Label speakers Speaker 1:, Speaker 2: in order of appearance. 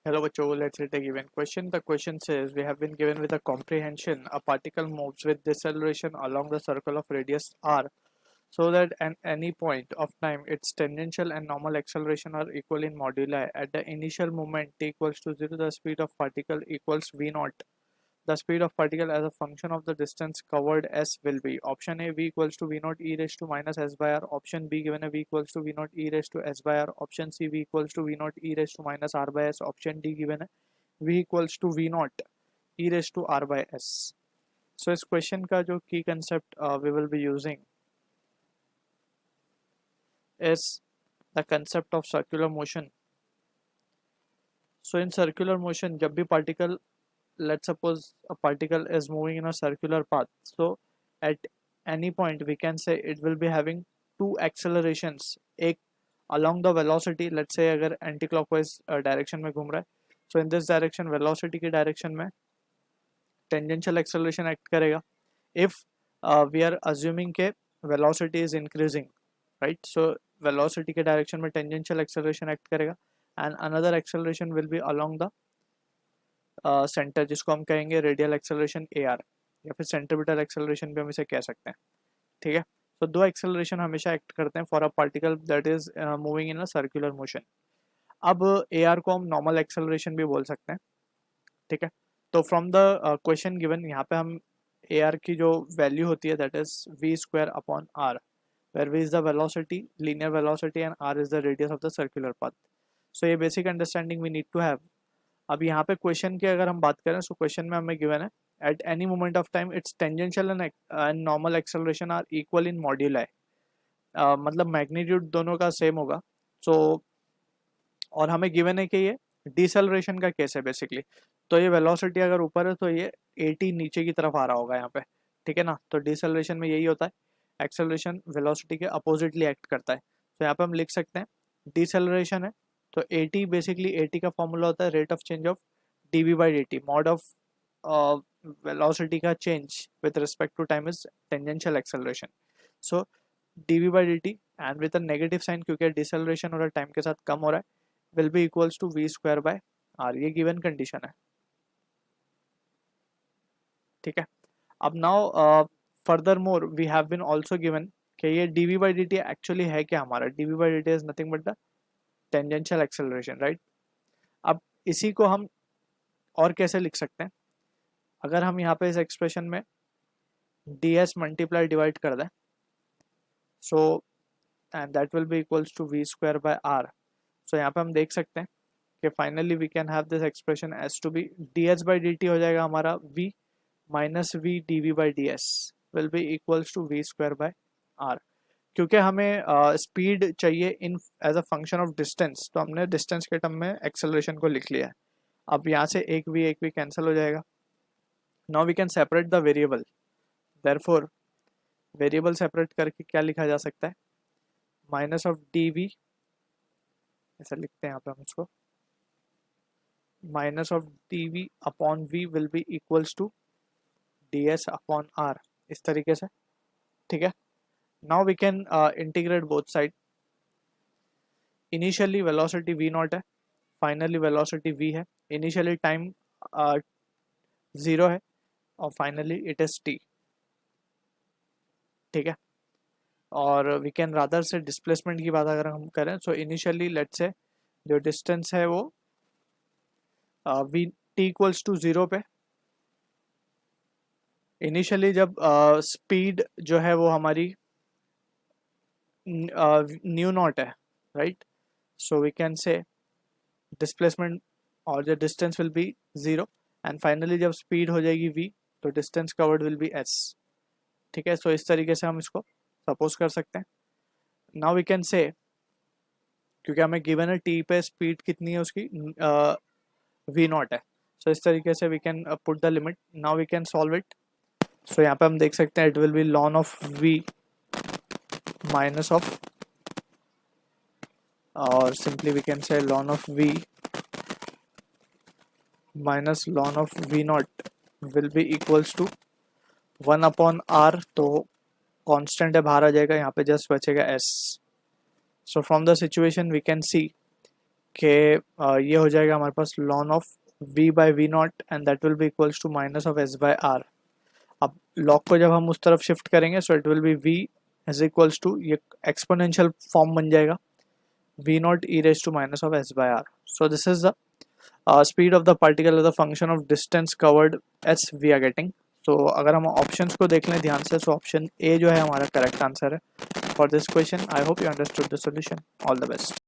Speaker 1: Hello, Bacho. Let's read the given question. The question says we have been given with a comprehension. A particle moves with deceleration along the circle of radius r, so that at any point of time its tangential and normal acceleration are equal in moduli. At the initial moment t equals to 0, the speed of particle equals v naught. The speed of particle as a function of the distance covered s will be option A v equals to v naught e raised to minus s by r, option B given a v equals to v naught e raised to s by r, option C v equals to v naught e raised to minus r by s, option D given a v equals to v naught e raised to r by s. So इस question का जो की concept we will be using is the concept of circular motion. So in circular motion जब भी particle, let's suppose a particle is moving in a circular path, so at any point we can say it will be having two accelerations, एक along the velocity, let's say अगर anti clockwise direction में घूम रहा है, so in this direction velocity की direction में tangential acceleration act करेगा if we are assuming के velocity is increasing, right? So velocity के direction में tangential acceleration act करेगा and another acceleration will be along the centre, जिसको हम कहेंगे रेडियल एक्सेलरेशन ए आर, या फिर सेंट्रीपिटल एक्सेलरेशन भी हम इसे कह सकते हैं, ठीक है? तो दो एक्सेलरेशन हमेशा एक्ट करते हैं for a particle that is moving in a circular motion. अब ए आर को हम नॉर्मल एक्सेलरेशन भी बोल सकते हैं, ठीक है? तो फ्रॉम द क्वेश्चन गिवन यहाँ पे हम ए आर की जो वैल्यू होती है that is v square upon r, where v is the velocity, linear velocity, and r is the radius of the circular path. So ये basic understanding we need to have. अब यहाँ पे question की अगर हम बात करें, सो क्वेश्चन में हमें गिवन है at any moment of time its tangential and normal acceleration are equal in moduli, मतलब मैग्नीट्यूड दोनों का सेम होगा. सो और हमें गिवन है कि ये डिसेलरेशन का केस है बेसिकली, तो ये वेलोसिटी अगर ऊपर है तो ये 80 नीचे की तरफ आ रहा होगा यहाँ पे, ठीक है ना? तो डिसेलरेशन में यही होता है, एक्सेलरेशन वेलोसिटी के अपोजिटली एक्ट करता है. तो यहाँ पे हम लिख सकते हैं डिसेलरेशन है तो 80 बेसिकली 80 का फॉर्मूला होता है rate of change of dv by dt, mod of velocity का change with respect to time is tangential acceleration. So dv by dt and with a negative sign क्योंकि deceleration हो रहा है टाइम के साथ कम हो रहा है will be equals to v square by r. ये given condition है, ठीक है? अब now furthermore we have been also given कि ये dv by dt actually है क्या हमारा, dv by dt is nothing but the tangential acceleration, right? अब इसी को हम और कैसे लिख सकते हैं, अगर हम यहाँ पे इस एक्सप्रेशन में ds मल्टीप्लाई डिवाइड कर दें, so and that will be equals to v square by r. So यहाँ पे हम देख सकते हैं कि finally we can have this expression as to be ds by dt हो जाएगा हमारा v minus v dv by ds will be equals to v square by r. क्योंकि हमें स्पीड चाहिए in as a function of distance, तो हमने distance के term में एक्सेलरेशन को लिख लिया है. अब यहाँ से एक भी कैंसिल हो जाएगा. Now we can separate the variable, therefore variable separate करके क्या लिखा जा सकता है, माइनस ऑफ डी वी, ऐसा लिखते हैं यहाँ पे हम इसको, minus of D V upon V will be equals to D S upon R, इस तरीके से, ठीक है? Now we can integrate both side. Initially velocity v naught है, फाइनली वेलोसिटी v है, इनिशियली टाइम 0 है और फाइनली इट इज t, ठीक है? और वी कैन रादर से डिस्प्लेसमेंट की बात अगर हम करें, सो इनिशियली लेट्स से जो डिस्टेंस है वो वी टी इक्वल्स टू 0 पे, इनिशियली जब स्पीड जो है वो हमारी न्यू नॉट है, right? So we can say displacement और जो distance will be 0 and finally जब स्पीड हो जाएगी v तो distance covered will be s, ठीक है? सो इस तरीके से हम इसको सपोज कर सकते हैं. नाउ वी कैन से, क्योंकि हमें गिवन है t पे स्पीड कितनी है उसकी v नॉट है, सो इस तरीके से we can put the limit. Now we can solve it. So यहाँ पे हम देख सकते हैं it will be ln of v minus of, और simply we can say ln of v minus ln of v naught will be equals to 1 upon r, तो constant है, बाहर आ जाएगा, यहाँ पे जस्ट बचेगा s. So from the situation we can see कि ये हो जाएगा हमारे पास ln of v by V naught and that will be equals to minus of s by r। अब log को जब हम उस तरफ शिफ्ट करेंगे so it will be v is equals to, ये एक्सपोनेंशियल फॉर्म बन जाएगा, v naught e raise to minus of s by r। So this is the speed of the particle as a function of distance covered s we are getting। so अगर हम options को देख लें ध्यान से, so option A जो है हमारा करेक्ट आंसर है for this question. I hope you understood the solution. All the best.